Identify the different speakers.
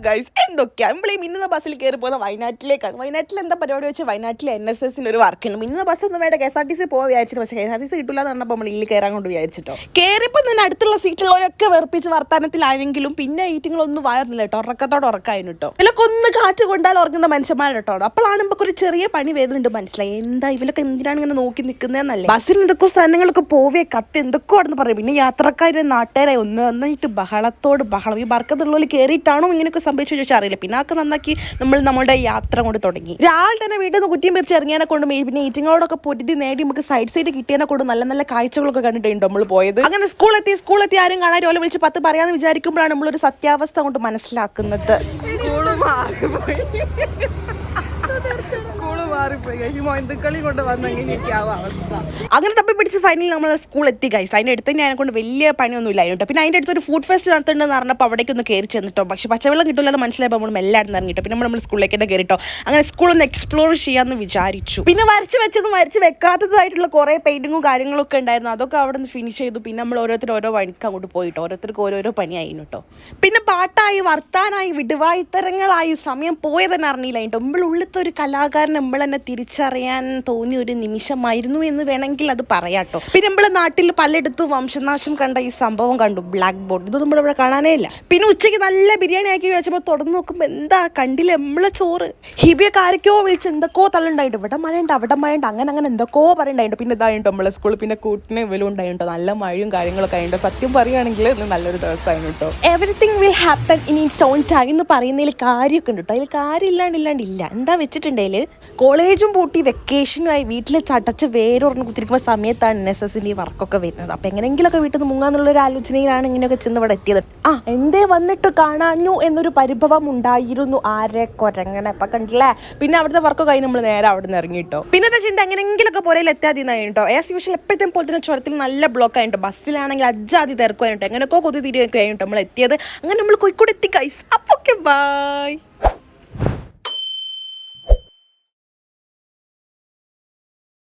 Speaker 1: Guys, എന്തൊക്കെയാ നമ്മൾ ഈ മിന്നുന്ന ബസ്സിൽ കയറി പോകുന്ന വയനാട്ടിലേക്കാണ്. വയനാട്ടിൽ എന്താ പരിപാടി വെച്ചാൽ വയനാട്ടിലെ NSSന്റെ ഒരു വർക്കുണ്ട്. മിന്നുന്ന ബസ് ഒന്നും വേണ്ട, KSRTC പോകാൻ വിചാരിച്ചിട്ട്, പക്ഷേ KSRTC കിട്ടില്ല എന്ന് പറഞ്ഞപ്പോൾ നമ്മൾ ഇതിൽ കയറാൻ കൊണ്ട് വിചാരിച്ചിട്ടോ. കയറിയപ്പോൾ തന്നെ അടുത്തുള്ള സീറ്റുകളൊക്കെ വെറുപ്പിച്ച് വർത്താനത്തിലാണെങ്കിലും പിന്നെ ഈറ്റിങ്ങളൊന്നും വയറില്ല കേട്ടോ, ഉറക്കത്തോടെ ഉറക്കായിരുന്നു കേട്ടോ. ഇവലൊക്കെ ഒന്ന് കാറ്റ് കൊണ്ടാൽ ഉറങ്ങുന്ന മനുഷ്യന്മാർ കേട്ടോ. അപ്പോഴാണ് നമുക്ക് ഒരു ചെറിയ പണി വേദനുണ്ട് മനസ്സിലായി. എന്താ ഇവലൊക്കെ എന്തിനാണ് ഇങ്ങനെ നോക്കി നിൽക്കുന്നതെന്നല്ലേ. ബസ്സിൽ എന്തൊക്കെ സ്ഥലങ്ങളൊക്കെ പോവേ കത്ത് എന്തൊക്കെ ആണെന്ന് പറയും. പിന്നെ യാത്രക്കാരെ നാട്ടുകാരെ ഒന്നായിട്ട് ബഹളത്തോട് ബഹളം. ഈ ബർക്കത്തുള്ളവർ കയറിയിട്ടാണോ ഇങ്ങനെയൊക്കെ സംഭവിച്ചു ചോദിച്ചാൽ അറിയില്ല. പിന്നെ ആൾക്ക് നന്നാക്കി നമ്മളുടെ യാത്ര കൊണ്ട് തുടങ്ങി. രാവിലെ തന്നെ വീട്ടിൽ നിന്ന് കുറ്റിയും പിരിച്ച് ഇറങ്ങിയതിനെ കൊണ്ട് പിന്നെ ഈറ്റിങ്ങളോടൊക്കെ പൊരുതി നേടി നമുക്ക് സൈഡ് സൈഡ് കിട്ടിയതിനെ കൊണ്ട് നല്ല നല്ല കാഴ്ചകളൊക്കെ കണ്ടിട്ടുണ്ട് നമ്മൾ പോയത്. അങ്ങനെ സ്കൂളെത്തി ആരും കാണാൻ ഓലെ വിളിച്ച് 10 പറയാന്ന് വിചാരിക്കുമ്പോഴാണ് നമ്മളൊരു സത്യാവസ്ഥ കൊണ്ട് മനസ്സിലാക്കുന്നത്. അങ്ങനെ തപ്പി പിടിച്ച് ഫൈനലി നമ്മൾ സ്കൂൾ എത്തി ഗൈസ്. അതിൻ്റെ അടുത്ത് തന്നെ അതിനെ കൊണ്ട് വലിയ പണിയൊന്നും ഇല്ലായിരുന്നു. പിന്നെ അതിൻ്റെ അടുത്തൊരു ഫുഡ് ഫെസ്റ്റ് നടത്തുന്നുണ്ടെന്ന് പറഞ്ഞപ്പോൾ അവിടേക്ക് ഒന്ന് കയറി ചെന്നിട്ടോ. പക്ഷേ പച്ചവെള്ളം കിട്ടില്ലാതെ മനസ്സിലായപ്പോൾ നമ്മൾ എല്ലായിടും ഇറങ്ങിട്ടോ. പിന്നെ നമ്മൾ സ്കൂളിലേക്ക് തന്നെ കയറിട്ടോ. അങ്ങനെ സ്കൂളൊന്ന് എക്സ്പ്ലോർ ചെയ്യാമെന്ന് വിചാരിച്ചു. പിന്നെ വരച്ച് വെച്ചതും വരച്ച് വെക്കാത്തതായിട്ടുള്ള കുറേ പെയിന്റിങ്ങും കാര്യങ്ങളൊക്കെ ഉണ്ടായിരുന്നു. അതൊക്കെ അവിടെ നിന്ന് ഫിനിഷ് ചെയ്തു. പിന്നെ നമ്മൾ ഓരോരുത്തർ ഓരോ വഴിക്ക് അങ്ങോട്ട് പോയിട്ടോ. ഓരോരുത്തർക്ക് ഓരോരോ പണിയായിരുന്നു കേട്ടോ. പിന്നെ പാട്ടായി, വർത്താനായി, വിടുവായിത്തരങ്ങളായി സമയം പോയതെന്നെ അറിഞ്ഞില്ല കേട്ടോ. നമ്മളുള്ളത്തെ ഒരു കലാകാരൻ നമ്മൾ തന്നെ തിരിച്ചറിയാൻ തോന്നിയ ഒരു നിമിഷമായിരുന്നു എന്ന് വേണമെങ്കിൽ അത് പറയാട്ടോ. പിന്നെ നമ്മളെ നാട്ടിൽ പലയിടത്തും വംശനാശം കണ്ട ഈ സംഭവം കണ്ടു, ബ്ലാക്ക് ബോർഡ്. ഇതൊന്നും നമ്മളിവിടെ കാണാനേ ഇല്ല. പിന്നെ ഉച്ചയ്ക്ക് നല്ല ബിരിയാണി ആക്കി വെച്ചപ്പോൾ തുറന്ന് നോക്കുമ്പോൾ എന്താ കണ്ടില്ല നമ്മളെ ചോറ്. ഹിബിയൊക്കെ ആരൊക്കെയോ വിളിച്ച് എന്തൊക്കെയോ തള്ളുണ്ടായിട്ട്, ഇവിടെ മഴയുണ്ട് അവിടെ മഴയുണ്ട് അങ്ങനെ എന്തൊക്കെയോ പറയണ്ടായിട്ട്. പിന്നെ ഇതായിട്ടോ നമ്മളെ സ്കൂളിൽ പിന്നെ കൂട്ടിന് ഇവലും ഉണ്ടായിട്ടോ. നല്ല മഴയും കാര്യങ്ങളൊക്കെ ആയിട്ടോ. സത്യം പറയുകയാണെങ്കിൽ ഇന്ന് നല്ലൊരു ദിവസമായിരുന്നു കേട്ടോ. Everything will happen in its on time എന്ന് പറയുന്നതിൽ കാര്യമൊക്കെ ഉണ്ട് കേട്ടോ. അതിൽ കാര്യം ഇല്ലാണ്ടില്ല. എന്താ വെച്ചിട്ടുണ്ടെങ്കിൽ കോളേജും പൂട്ടി വെക്കേഷനുമായി വീട്ടിൽ ചടച്ച് വേരൊറഞ്ഞ് കുത്തിരിക്കുന്ന സമയത്താണ് NSSന്റെ ഈ വർക്കൊക്കെ വരുന്നത്. അപ്പം എങ്ങനെയെങ്കിലുമൊക്കെ വീട്ടിൽ നിന്ന് മുങ്ങാന്നുള്ളൊരു ആലോചനയിലാണ് ഇങ്ങനെയൊക്കെ ചെന്ന് ഇവിടെ എത്തിയത്. എന്തേ വന്നിട്ട് കാണാനു എന്നൊരു പരിഭവം ഉണ്ടായിരുന്നു. ആരെ കൊരങ്ങനെ അപ്പം കണ്ടില്ലേ. പിന്നെ അവിടുത്തെ വർക്ക് കഴിഞ്ഞ് നമ്മൾ നേരെ അവിടെ നിന്ന് ഇറങ്ങിയിട്ടോ. പിന്നെ എന്താ വെച്ചിട്ടുണ്ടെങ്കിൽ എങ്ങനെയെങ്കിലൊക്കെ പുറയിൽ എത്താതിന്നായി കേട്ടോ. ആസ് യൂഷ്വൽ എപ്പോഴത്തേം പോലെ തന്നെ ചുരത്തിൽ നല്ല ബ്ലോക്ക് ആയിട്ടോ. ബസ്സിലാണെങ്കിൽ അജ്ജാതി തിരക്കുമായിട്ടോ. എങ്ങനെയൊക്കെ കൊതി തിരികെ കഴിഞ്ഞിട്ടോ നമ്മൾ എത്തിയത്. അങ്ങനെ നമ്മൾ കോഴിക്കോട് എത്തി ഗൈസ്. അപ്പോൾ ഓക്കെ ബൈ.